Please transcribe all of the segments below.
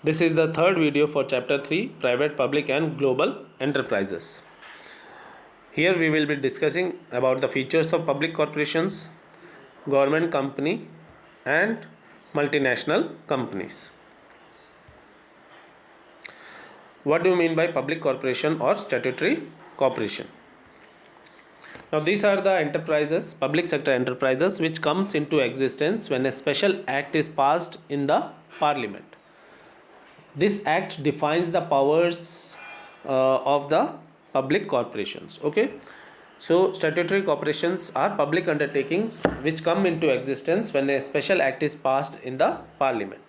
This is the third video for chapter 3, private, public and global enterprises. Here we will be discussing about the features of public corporations, government company and multinational companies. What do you mean by public corporation or statutory corporation? Now these are the enterprises, public sector enterprises, which comes into existence when a special act is passed in the parliament. This act defines the powers of the public corporations. Okay, so statutory corporations are public undertakings which come into existence when a special act is passed in the parliament,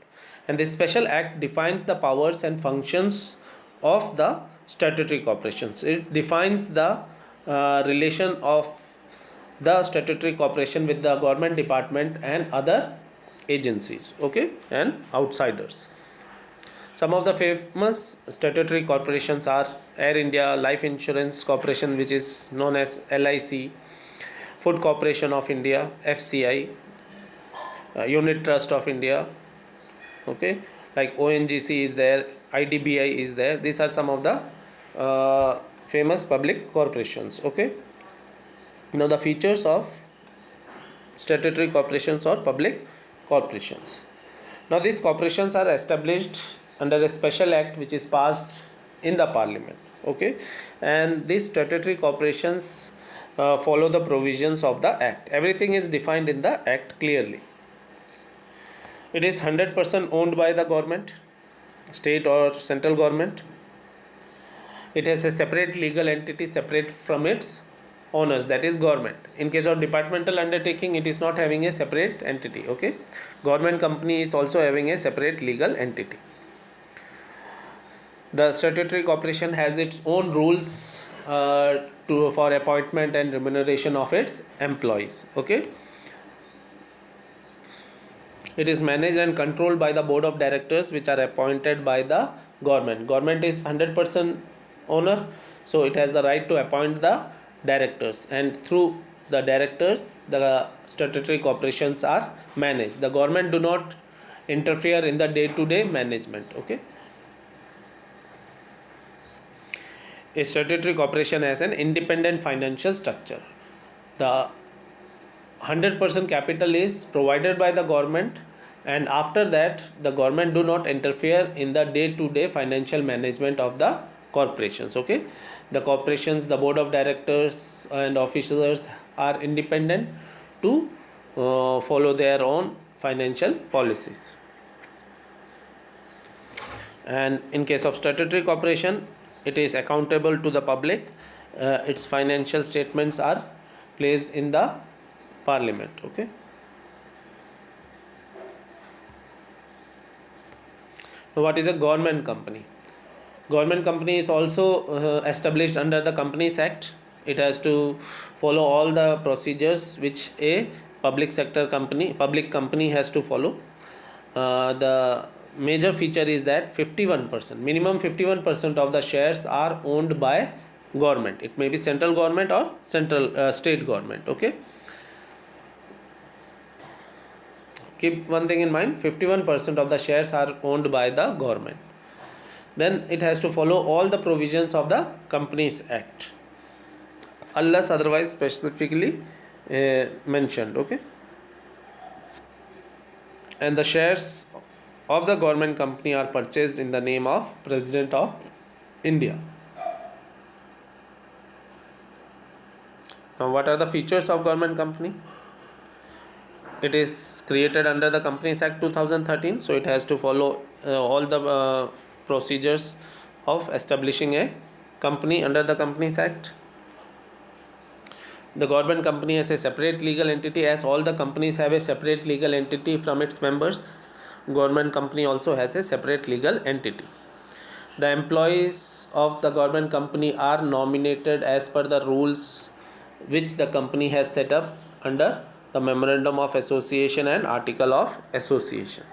and this special act defines the powers and functions of the statutory corporations. It defines the relation of the statutory corporation with the government department and other agencies, okay, and outsiders. Some of the famous statutory corporations are Air India Life Insurance Corporation, which is known as LIC, Food Corporation of India FCI, Unit Trust of India, okay, like ONGC is there, IDBI is there. These are some of the famous public corporations. Okay, now the features of statutory corporations or public corporations. Now these corporations are established under a special act which is passed in the parliament. Okay, and these statutory corporations follow the provisions of the act. Everything is defined in the act clearly. It is 100% owned by the government, state or central government. It has a separate legal entity separate from its owners, that is government. In case of departmental undertaking, it is not having a separate entity. Okay, government company is also having a separate legal entity. The statutory corporation has its own rules for appointment and remuneration of its employees. Okay, it is managed and controlled by the board of directors, which are appointed by the government. Government is 100% owner, so it has the right to appoint the directors, and through the directors the statutory corporations are managed. The government do not interfere in the day-to-day management. Okay, a statutory corporation has an independent financial structure. The 100% capital is provided by the government, and after that the government do not interfere in the day-to-day financial management of the corporations. Okay, the corporations, the board of directors and officers are independent to follow their own financial policies. And in case of statutory corporation, it is accountable to the public. Its financial statements are placed in the parliament. Okay, now what is a government company? Government company is also established under the Companies Act. It has to follow all the procedures which a public company has to follow. The major feature is that 51%, minimum 51% of the shares are owned by government. It may be central government or state government. Okay, keep one thing in mind, 51% of the shares are owned by the government. Then it has to follow all the provisions of the Companies Act unless otherwise specifically mentioned. Okay, and the shares of the government company are purchased in the name of President of India. Now what are the features of government company? It is created under the Companies Act 2013, so it has to follow all the procedures of establishing a company under the Companies Act. The government company has a separate legal entity, as all the companies have a separate legal entity from its members. Government company also has a separate legal entity. The employees of the government company are nominated as per the rules which the company has set up under the Memorandum of Association and Article of Association.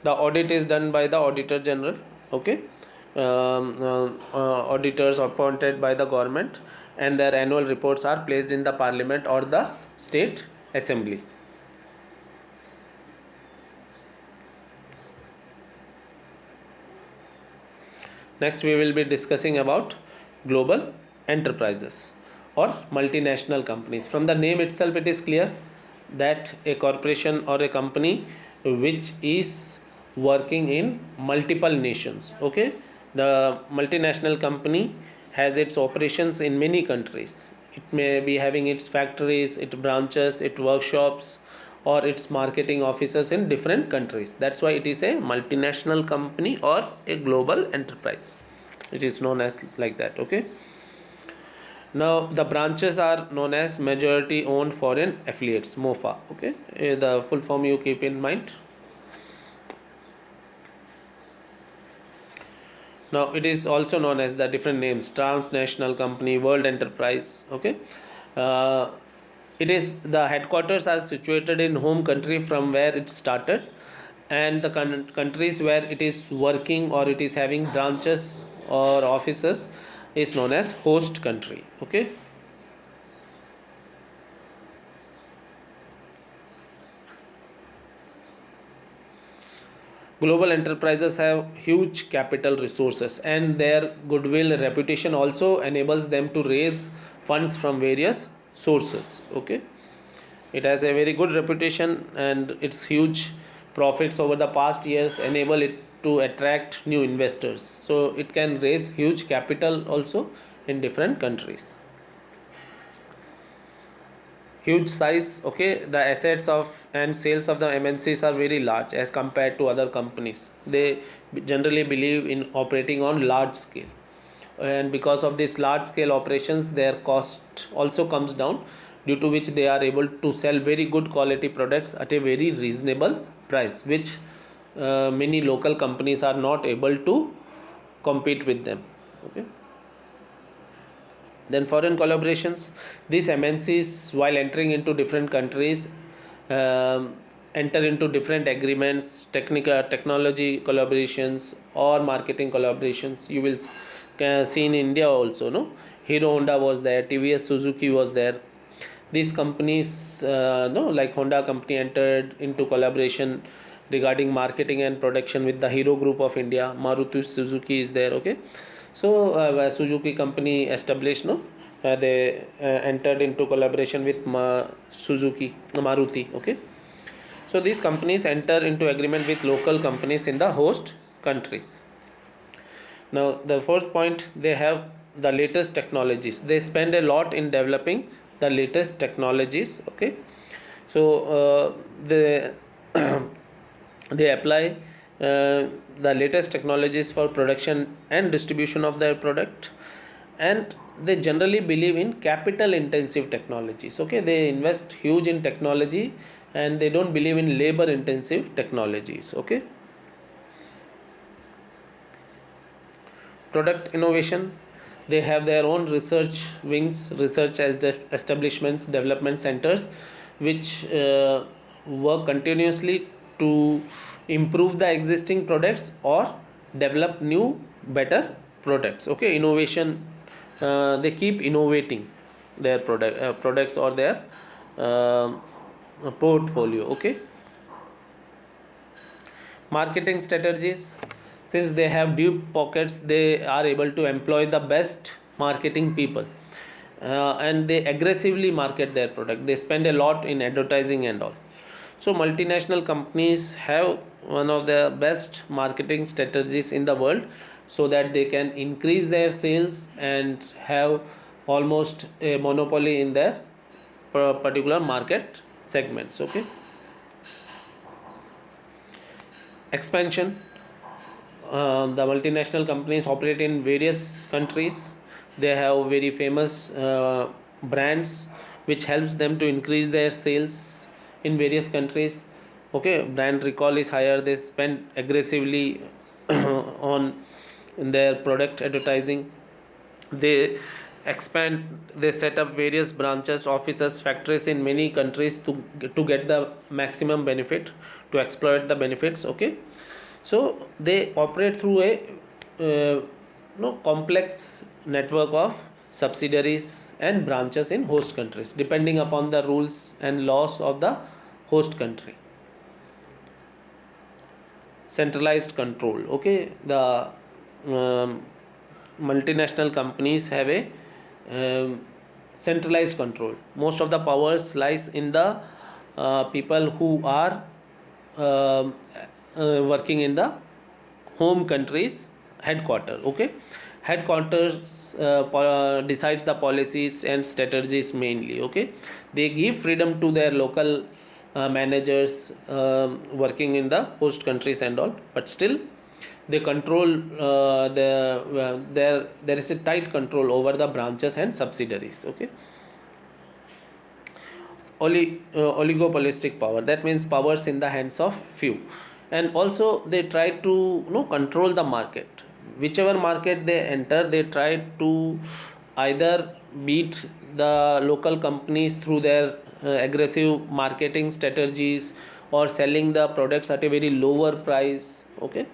The audit is done by the Auditor General. Okay, auditors appointed by the government, and their annual reports are placed in the parliament or the state assembly. Next we will be discussing about global enterprises or multinational companies. From the name itself it is clear that a corporation or a company which is working in multiple nations. Okay, the multinational company has its operations in many countries. It may be having its factories, its branches, its workshops, or its marketing offices in different countries. That's why it is a multinational company or a global enterprise. It is known as like that. Okay, now the branches are known as majority owned foreign affiliates, MOFA. Okay, the full form you keep in mind. Now it is also known as the different names: transnational company, world enterprise. Okay, uh, it is the headquarters are situated in home country from where it started, and the countries where it is working or it is having branches or offices is known as host country. Okay. Global enterprises have huge capital resources, and their goodwill reputation also enables them to raise funds from various sources. Okay, it has a very good reputation, and its huge profits over the past years enable it to attract new investors. So it can raise huge capital also in different countries. Huge size. Okay, the assets of and sales of the MNCs are very large as compared to other companies. They generally believe in operating on large scale, and because of this large scale operations their cost also comes down, due to which they are able to sell very good quality products at a very reasonable price, which many local companies are not able to compete with them. Okay. Then foreign collaborations. These MNCs, while entering into different countries, enter into different agreements, technical technology collaborations or marketing collaborations. You will see in India also. No, Hero Honda was there, TVS Suzuki was there. These companies, no, like Honda company entered into collaboration regarding marketing and production with the Hero Group of India. Maruti Suzuki is there. Okay, so Suzuki company established, no, they entered into collaboration with Suzuki Maruti. Okay, so these companies enter into agreement with local companies in the host countries. Now the fourth point, they have the latest technologies. They spend a lot in developing the latest technologies. Okay, so they they apply the latest technologies for production and distribution of their product, and they generally believe in capital intensive technologies. Okay, they invest huge in technology, and they don't believe in labor intensive technologies. Okay. Product innovation. They have their own research wings, research as establishments, development centers, which work continuously to improve the existing products or develop new better products. Okay, innovation. They keep innovating their products or their uh, portfolio. Okay. Marketing strategies. Since they have deep pockets, they are able to employ the best marketing people, and they aggressively market their product. They spend a lot in advertising and all. So multinational companies have one of the best marketing strategies in the world, so that they can increase their sales and have almost a monopoly in their particular market segments. Okay. Expansion. The multinational companies operate in various countries. They have very famous brands, which helps them to increase their sales in various countries. Okay, brand recall is higher. They spend aggressively on their product advertising. They expand. They set up various branches, offices, factories in many countries to get the maximum benefit, to exploit the benefits. Okay, so they operate through a no complex network of subsidiaries and branches in host countries, depending upon the rules and laws of the host country. Centralized control. Okay, the multinational companies have a centralized control. Most of the powers lies in the people who are working in the home countries headquarter. Okay, headquarters decides the policies and strategies mainly. Okay, they give freedom to their local managers working in the host countries and all, but still they control there is a tight control over the branches and subsidiaries. Okay, oligopolistic power, that means powers in the hands of few. And also they try to control the market. Whichever market they enter, they try to either beat the local companies through their aggressive marketing strategies, or selling the products at a very lower price. Okay,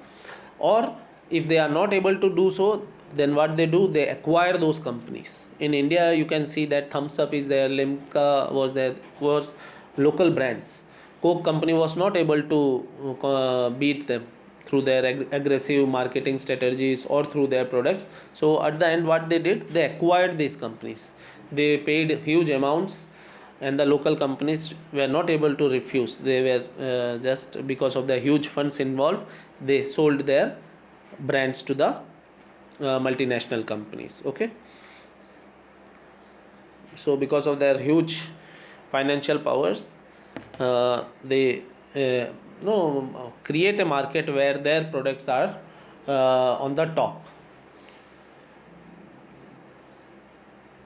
or if they are not able to do so, then what they do, they acquire those companies. In India you can see that Thumbs Up is there, Limca was there, was local brands. Coke company was not able to beat them through their aggressive marketing strategies or through their products. So at the end what they did, they acquired these companies. They paid huge amounts, and the local companies were not able to refuse. They were just because of the huge funds involved, they sold their brands to the multinational companies. Okay, so because of their huge financial powers, they no create a market where their products are on the top.